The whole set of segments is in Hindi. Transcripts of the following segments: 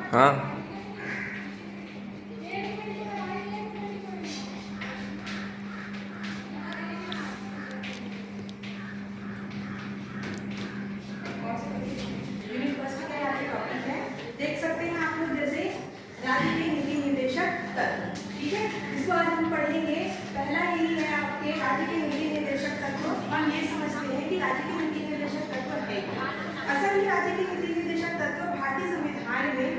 हाँ देख सकते हैं आप लोग, जैसे राज्य के नीति निर्देशक तत्व, ठीक है। इसको आज हम पढ़ेंगे। पहला यही है आपके राज्य के नीति निर्देशक तत्व। हम ये समझते हैं कि राज्य के नीति निर्देशक तत्व है क्या। असल में राज्य के नीति निर्देशक तत्व भारतीय संविधान में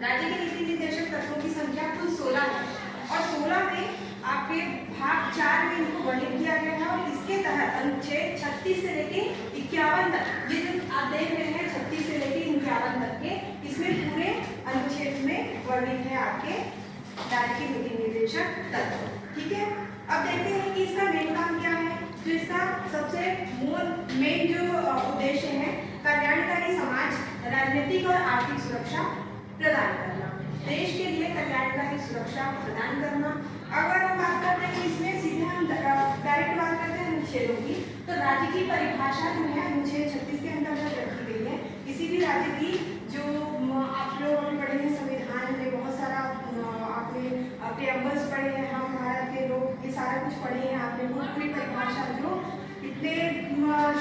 राज्य के नीति निर्देशक तत्वों की संख्या कुल 16 है और 16 में आपके भाग 4 में इनको वर्णित किया गया है। और इसके तहत अनुच्छेद 36 से लेके 51 तक, ये जो आप देख रहे हैं 36 से लेके 51 तक के, इसमें पूरे अनुच्छेद में वर्णित है आपके राज्य के नीति निर्देशक तत्व, ठीक है। अब देखते हैं कि इसका मेन काम क्या है। जो इसका सबसे मेन जो उद्देश्य है, कल्याणकारी समाज, राजनीतिक और आर्थिक सुरक्षा प्रदान करना, देश के लिए कल्याणकारी सुरक्षा प्रदान करना। अगर हम बात करते हैं इसमें सीधे हम डायरेक्ट बात करते हैं अनुच्छेदों की, तो राज्य की परिभाषा जो है अनुच्छेद 36 के अंतर्गत रखी गई है। किसी भी राज्य की जो आप लोग अभी पढ़े हैं संविधान में, बहुत सारा आपने प्रेम्बल्स पढ़े हैं, हम भारत के लोग ये सारा कुछ पढ़े हैं आपने। वो पूरी परिभाषा जो कितने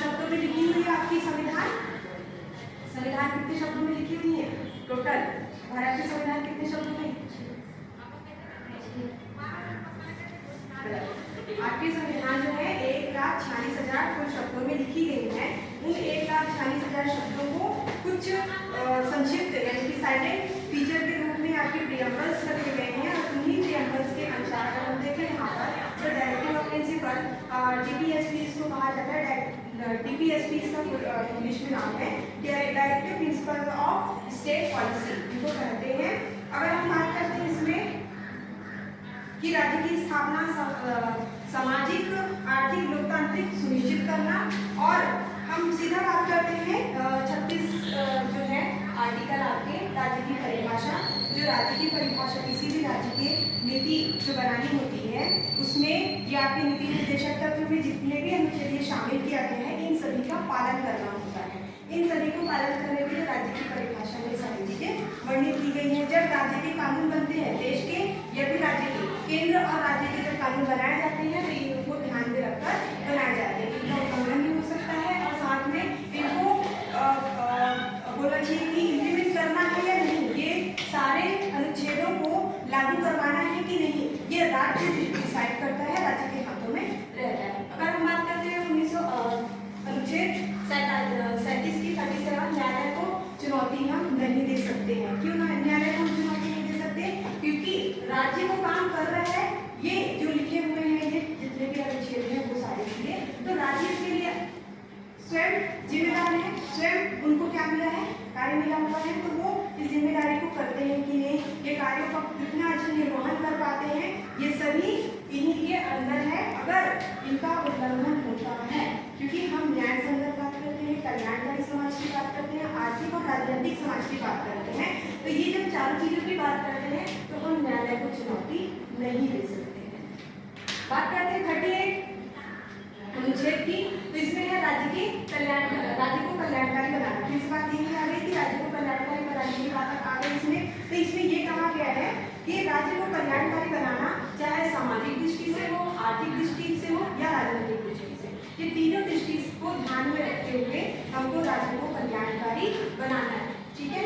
शब्दों में लिखी हुई है आपकी संविधान कितने शब्दों में लिखी हुई है टोटल? भारत की संविधान कितने शब्दों में? आपकी संविधान जो है 1,46,000 कुछ शब्दों में लिखी गई है। उन 1,46,000 शब्दों को कुछ संक्षिप्त यानी कि साइलेंट फीचर के रूप में आपके प्रियम्बल्स रखे गए हैं। और उन्हीं प्रियम्बल्स के अनुसार अगर हम देखें यहाँ पर, तो डायरेक्टिव ऑफ प्रिंसिपल डीपीएसपी इसको कहा जाता है। डीपीएसपी इसका इंग्लिश में नाम है, directive principle of state policy इनको कहते हैं। अगर हम बात करते हैं इसमें कि राज्य की स्थापना सामाजिक, आर्थिक, लोकतांत्रिक सुनिश्चित करना, और हम सीधा बात करते हैं 36 जो है आर्टिकल आपके राज्य की परिभाषा। जो राज्य की परिभाषा किसी भी राज्य के नीति जो बनानी होती है, उसमें ये आपके नीति निर्देशक तत्व में जितने भी अनुच्छेद शामिल किया गया है, इन सभी का पालन करना होता है। इन सभी को पालन करने के लिए राज्य की परिभाषा में सारी चीजें वर्णित की गई है। जब राज्य के कानून बनते हैं, देश के या फिर राज्य के, केंद्र और राज्य के जब कानून बनाए जाते हैं, तो इनको ध्यान में रखकर बनाए जाते हैं। इनका उल्लंघन भी हो सकता है और साथ में इनको बोलना चाहिए कि इम्प्लीमेंट करना है या नहीं, ये सारे अनुच्छेदों को लागू करवाना है कि नहीं, ये राज्य डिसाइड करता है, राज्य के हाथों में रहता है। अगर हम बात करते हैं अनुच्छेद 37 की 37, न्यायालय को चुनौती हम नहीं दे सकते हैं। क्यों ना न्यायालय को चुनौती नहीं दे सकते? क्योंकि राज्य को काम कर रहा है, ये जो लिखे हुए हैं, ये जितने भी अनुच्छेद हैं वो सारे लिए, तो राज्य इसके लिए स्वयं जिम्मेदार है। स्वयं उनको क्या मिला है, कार्य मिला हुआ है, तो वो इस जिम्मेदारी को करते हैं कि नहीं, ये कार्यों का कितना अच्छा निर्वहन कर पाते हैं, ये सभी इन्हीं के अंदर है। अगर इनका उल्लंघन होता है, क्योंकि हम न्याय संगत बात करते हैं, कल्याणकारी समाज की बात करते हैं, आर्थिक और राजनीतिक समाज की बात करते हैं, तो ये जब चारों चीजों की बात करते हैं, तो हम न्यायालय को चुनौती नहीं दे सकते हैं। बात करते हैं 38 अनुच्छेद की, तो इसमें है राज्य को कल्याणकारी बनाना। किस बात ये आ गई कि राज्य को कल्याणकारी बनाने की बात आ गई इसमें। तो इसमें ये कहा गया है कि राज्य को कल्याणकारी बनाना, चाहे सामाजिक दृष्टि से हो, आर्थिक दृष्टि से हो या राजनीतिक दृष्टि से, ये तीनों दृष्टि को ध्यान में रखते हुए हमको राज्य को कल्याणकारी बनाना है, ठीक है।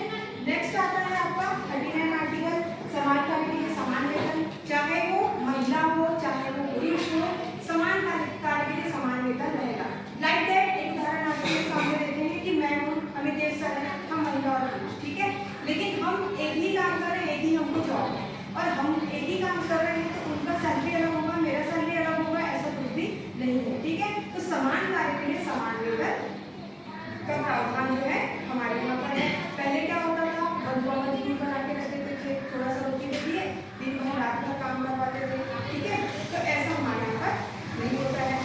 नेक्स्ट आता है आपका 39 आर्टिकल, समाज कार्य के लिए समान वेतन, चाहे वो महिला हो चाहे वो पुरुष हो, समान कार्य के लिए समान वेतन रहेगा। लाइक दैट एक उदाहरण आपके सामने देते हैं कि मैं हूँ अमितेश सर है, हम महिला और पुरुष, ठीक है, लेकिन हम एक ही काम कर रहे हैं, एक ही हमको जॉब है और हम एक ही काम कर रहे हैं, तो उनका सैलरी अलग होगा, मेरा सैलरी अलग होगा, ऐसा कुछ भी नहीं है, ठीक है। तो समान कार्य के लिए समान वेतन का प्रावधान जो है हमारे यहाँ पर है। पहले क्या होता था, बंधुआ मजदूर बना के रखते थे, थोड़ा सा रोटी देती है, दिन भर रात का काम करवाते थे, ठीक है, तो ऐसा हमारे यहाँ पर नहीं होता है।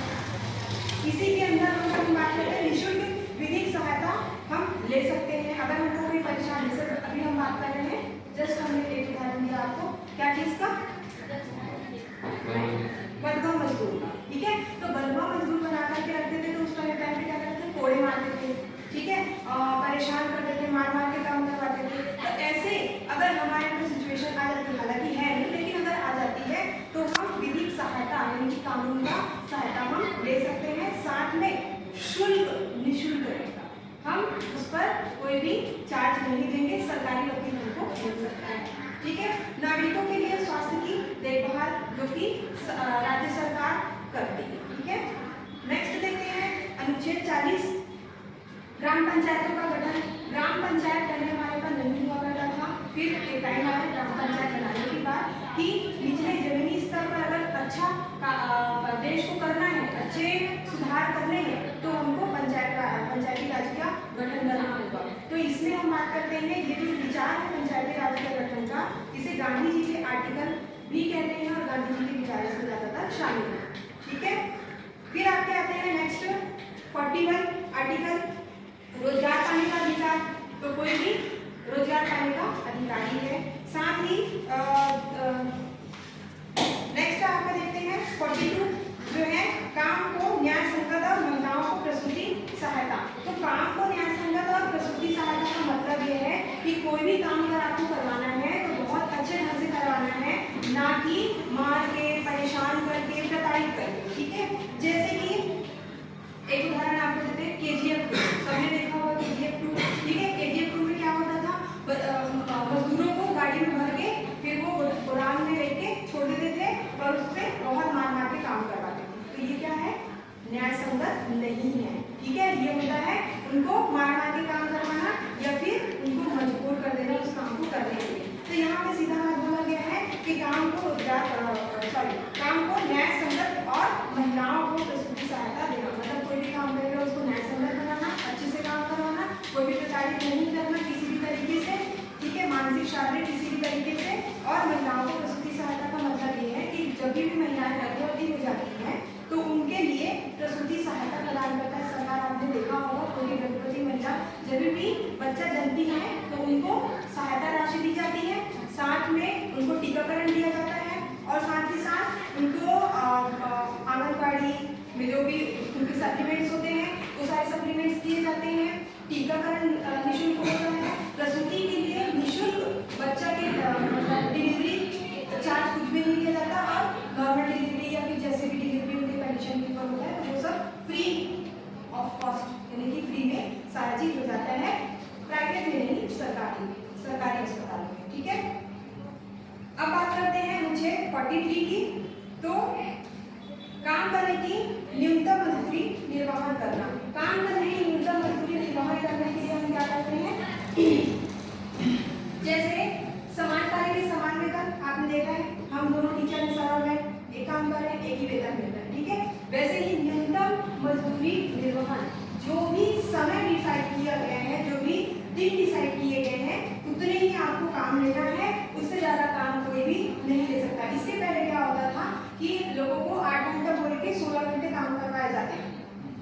इसी के अंदर हम बात करते हैं निःशुल्क विधिक सहायता हम ले सकते हैं। अगर हमको कोई परेशानी, जैसे अभी हम बात कर रहे हैं, जस्ट हमने एक उदाहरण दिया आपको, क्या चीज का, बंधुआ मजदूर का, ठीक है। तो बंधुआ मजदूर बना करके रखते थे, तो उस टाइम पे क्या करते थे, कोड़े मारते थे, ठीक है, परेशान करते थे, मार मार के काम करवाते थे। तो ऐसे कोई भी चार्ज नहीं देंगे, सरकारी वकील हमको मिल सकता है। ठीक है, नागरिकों के लिए स्वास्थ्य की देखभाल जो कि राज्य सरकार करती है। ठीक है, नेक्स्ट देखते हैं अनुच्छेद 40 ग्राम पंचायतों का गठन। ग्राम पंचायत पहले हमारे पास नहीं हुआ करता था, फिर एक टाइम आया ग्राम पंचायत बनाने के बाद कि निचले जमीनी स्तर पर अगर अच्छा देश को करना है, अच्छे सुधार करने हैं, तो हमको पंचायती राज का गठन करना होगा। तो इसमें हम बात करते हैं, ये जो विचार है पंचायती राज के गठन का, इसे गांधी जी के आर्टिकल भी कहते हैं और गांधी जी के विचार इसमें ज्यादातर शामिल है। ठीक है, फिर आपके आते हैं नेक्स्ट 41 आर्टिकल रोजगार पाने का अधिकार। तो कोई भी रोजगार पाने का अधिकारी है। साथ ही नेक्स्ट आपका देखते हैं 42 जो है काम को न्याय संगत और महिलाओं को प्रसूति सहायता। तो काम को न्याय संगत और प्रसूति सहायता का मतलब ये है कि कोई भी काम अगर आपको करवाना है तो बहुत अच्छे ढंग से करवाना है, ना कि मार के, परेशान करके, प्रताड़ित करके। ठीक है, जैसे कि एक उदाहरण आपको देते हैं KGF 2, सबने देखा होगा KGF 2। ठीक है, KGF 2 में क्या होता था, मजदूरों को गाड़ी में भर के फिर वो गोदाम में लेके छोड़ देते थे और उससे बहुत मार मार के काम करवाते थे। तो ये क्या है, न्याय संगत नहीं है। ठीक है, ये होता है उनको मार मार के काम करवाना या फिर उनको मजबूर कर देना उस काम को करने के लिए। तो यहाँ पे सीधा बात बोला गया है कि काम को न्याय संगत और महिलाओं को प्रसूति सहायता देना, मतलब कोई भी काम करेगा उसको न्याय संगत बनाना, अच्छे से काम करवाना, कोई भी प्रताड़ित नहीं करना किसी भी तरीके से। ठीक है, मानसिक शारीरिक किसी भी तरीके से। और महिलाओं को प्रसूति सहायता का मतलब ये है कि जब भी महिलाएं गर्भवती हो जाती हैं तो उनके लिए प्रसूति सहायता प्रदान करता है सरकार। आपने देखा होगा कोई गर्भवती महिला जब भी बच्चा जन्मती है तो उनको सहायता राशि दी जाती है, साथ में उनको टीकाकरण दिया जाता है और साथ ही साथ उनको आंगनबाड़ी में जो भी उनके सप्लीमेंट्स होते हैं वो सारे सप्लीमेंट्स दिए जाते हैं। टीकाकरण निःशुल्क होता है। प्रसूति के लिए निःशुल्क बच्चा के डिलीवरी चार्ज कुछ भी नहीं लिया जाता और नॉर्मल डिलीवरी या फिर जैसे भी डिलीवरी उनके कंडीशन के ऊपर होता है तो वो सब फ्री ऑफ कॉस्ट, यानी कि फ्री में सारा चीज हो जाता है, प्राइवेट में नहीं, सरकारी अस्पतालों में। ठीक है, अब बात करते हैं मुझे 43 की। तो काम करने की न्यूनतम मजदूरी निर्वाहन करना। काम करने की न्यूनतम मजदूरी निर्वाहन करने के लिए हम क्या करते हैं, जैसे समान कार्य के समान वेतन। आपने देखा है हम दोनों टीचर हैं, सर और मैं एक काम कर रहे हैं, एक ही वेतन मिल रहा है। ठीक है, वैसे ही न्यूनतम मजदूरी निर्वाहन, जो भी समय डिसाइड किया गया है, जो भी दिन डिसाइड किए गए हैं, उतने ही आपको काम लेना है, उससे ज्यादा काम कोई भी नहीं ले सकता। इससे पहले क्या होता था कि लोगों को 8 घंटा बोल के 16 घंटे काम करवाए जाते हैं।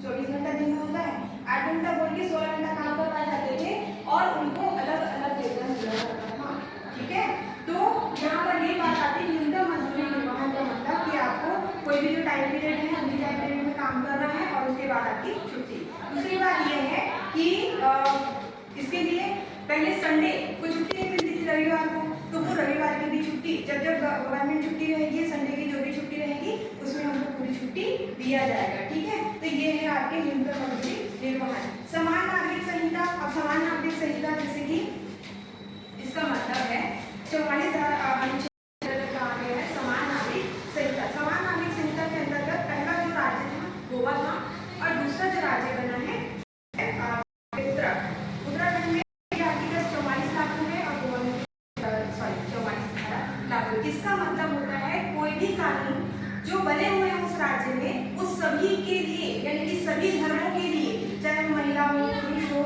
24 घंटा दिन में होता है, 8 घंटा बोल के 16 घंटा काम करवाए जाते थे और उनको अलग अलग वेतन मिला जाता था। ठीक है, तो यहाँ पर ये बात आती है न्यूनतम मजदूरी निर्वाहन का मतलब कि आपको कोई भी जो टाइम पीरियड है उसी टाइम पीरियड में काम करना है और उसके बाद आपकी छुट्टी। दूसरी बात ये है कि इसके लिए पहले संडे को छुट्टी नहीं मिलती थी रविवार को, तो वो रविवार की भी छुट्टी, जब जब गवर्नमेंट छुट्टी रहेगी, संडे की जो भी छुट्टी रहेगी उसमें हमको पूरी छुट्टी दिया जाएगा। ठीक है, तो ये है आपके न्यूनतम मजदूरी निर्वाहन। समान नागरिक संहिता। अब समान नागरिक संहिता जैसे कि इसका मतलब है 44 अनुच्छेद का आगे है समान नागरिक संहिता। समान नागरिक संहिता के अंतर्गत पहला जो राज्य था गोवा था और दूसरा जो राज्य बना है उत्तराखंड में आर्टिकल 44 लागू है और गोवा में 44 लागू। इसका मतलब होता है कोई भी कानून जो बने हुए हैं उस राज्य में उस सभी के लिए, यानी कि सभी धर्मों के लिए, चाहे महिला हो, पुरुष हो,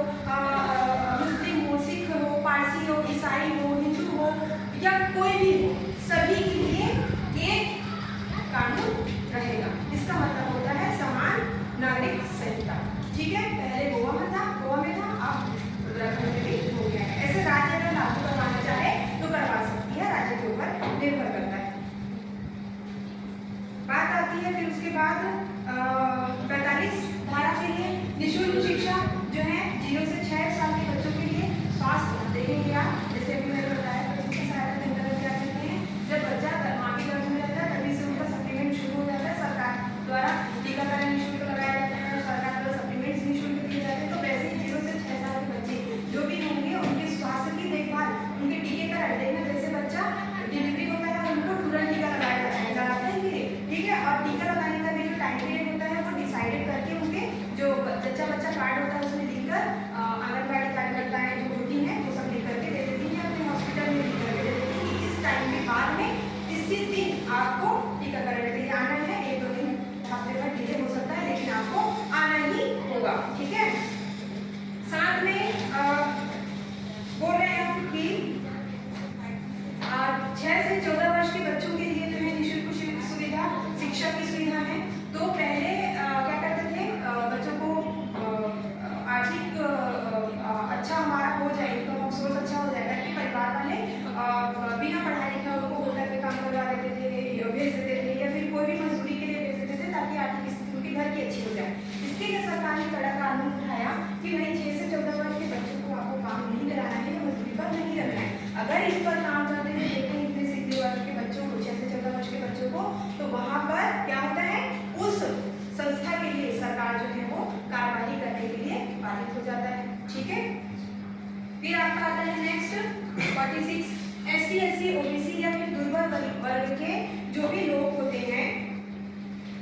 46 ST SC OBC या फिर दुर्बल वर्ग के जो भी लोग होते हैं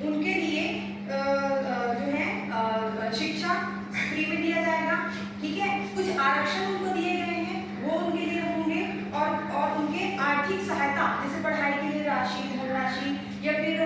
उनके लिए जो है शिक्षा फ्री में दिया जाएगा, ठीक है। कुछ आरक्षण उनको दिए गए हैं वो उनके लिए होंगे, और उनके आर्थिक सहायता जैसे पढ़ाई के लिए राशि, धनराशि, या फिर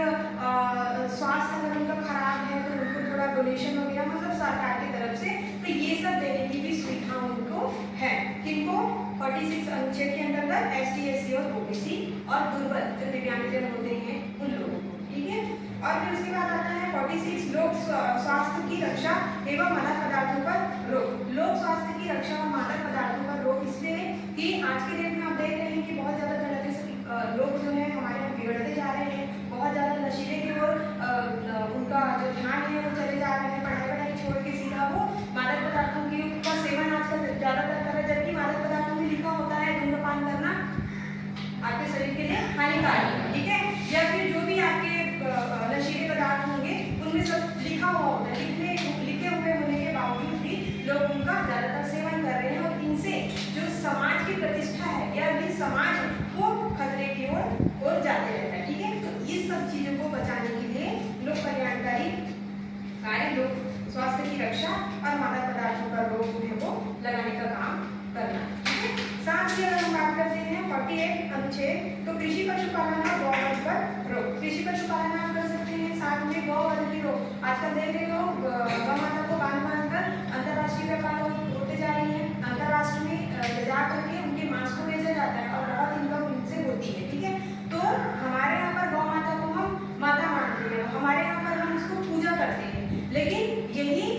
स्वास्थ्य अगर उनका खराब है तो उनको थोड़ा डोनेशन वगैरह, मतलब सरकार की तरफ से, तो ये सब देने की भी सुविधा उनको है। किनको? 46 अनुच्छेद के अंतर्गत ST SC और OBC और दुर्बल जो दिव्यांगजन होते हैं उन लोगों को, ठीक है। और फिर उसके बाद आता है 46 लोक स्वास्थ्य की रक्षा एवं मादक पदार्थों पर रोक। लोक स्वास्थ्य की रक्षा और मादक पदार्थों पर रोक इसलिए कि आज के डेट में आप देख रहे हैं कि बहुत ज़्यादा तरह से लोग जो है हमारे यहाँ बिगड़ते जा रहे हैं, बहुत ज़्यादा नशीले की ओर उनका जो ध्यान है वो चले जा रहे हैं, पढ़ाई छोड़ के सीधा वो मादक पदार्थों का सेवन आजकल ज़्यादातर कर रहे हैं, जबकि मादक पदार्थों में लिखा होता है धूम्रपान करना आपके शरीर के लिए हानिकारक है, ठीक है। या फिर जो भी आपके नशीले पदार्थ होंगे उनमें सब लिखा हुआ होता है, लिखे हुए होने के बावजूद भी लोग उनका ज़्यादातर सेवन कर रहे हैं, और इनसे जो समाज की प्रतिष्ठा है या भी समाज है वो खतरे की ओर जाते रहता है, ठीक है। तो इस सब चीज़ों को बचाने के लिए लोक कल्याणकारी कार्य, लोक स्वास्थ्य की रक्षा और मादक पदार्थों का रोक जो है वो लगाने का काम करना, ठीक है। साथ ही अगर हम बात करते हैं 48 अनुच्छेद, तो कृषि पशुपालन और गौवध पर रोक। कृषि पशुपालन आप कर सकते हैं, साथ में गौवध की रोक। आजकल देख रहे हो गौ माता को बांध कर अंतर्राष्ट्रीय व्यापार होते जा रही है, अंतर्राष्ट्र में ले जा करके उनके मांस को बेचा जाता है और बहुत इनकम उनसे होती है, ठीक है। तो हमारे यहाँ पर गौ माता को हम माता मानते हैं, हमारे यहाँ पर हम उसको पूजा करते हैं, लेकिन यही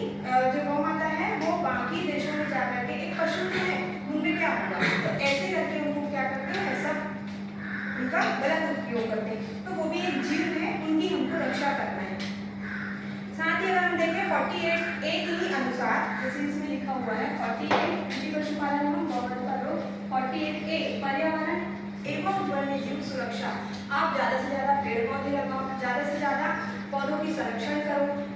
जो गौ माता है वो बाकी देशों में जाकर के एक पशु है, उनमें क्या होगा, तो ऐसे करके उनको क्या करते हैं, ऐसा उनका गलत उपयोग करते हैं। तो वो भी एक जीव है, उनकी हमको रक्षा करना है। साथ ही अगर हम देखें 48 ए के अनुसार, जैसे इसमें लिखा हुआ है 48 कृषि पशुपालन एवं गौवध पर रोक, 48 ए पर्यावरण एवं वन्य जीव सुरक्षा। आप ज़्यादा से ज़्यादा पेड़ पौधे लगाओ, ज़्यादा से ज़्यादा पौधों की संरक्षण करो।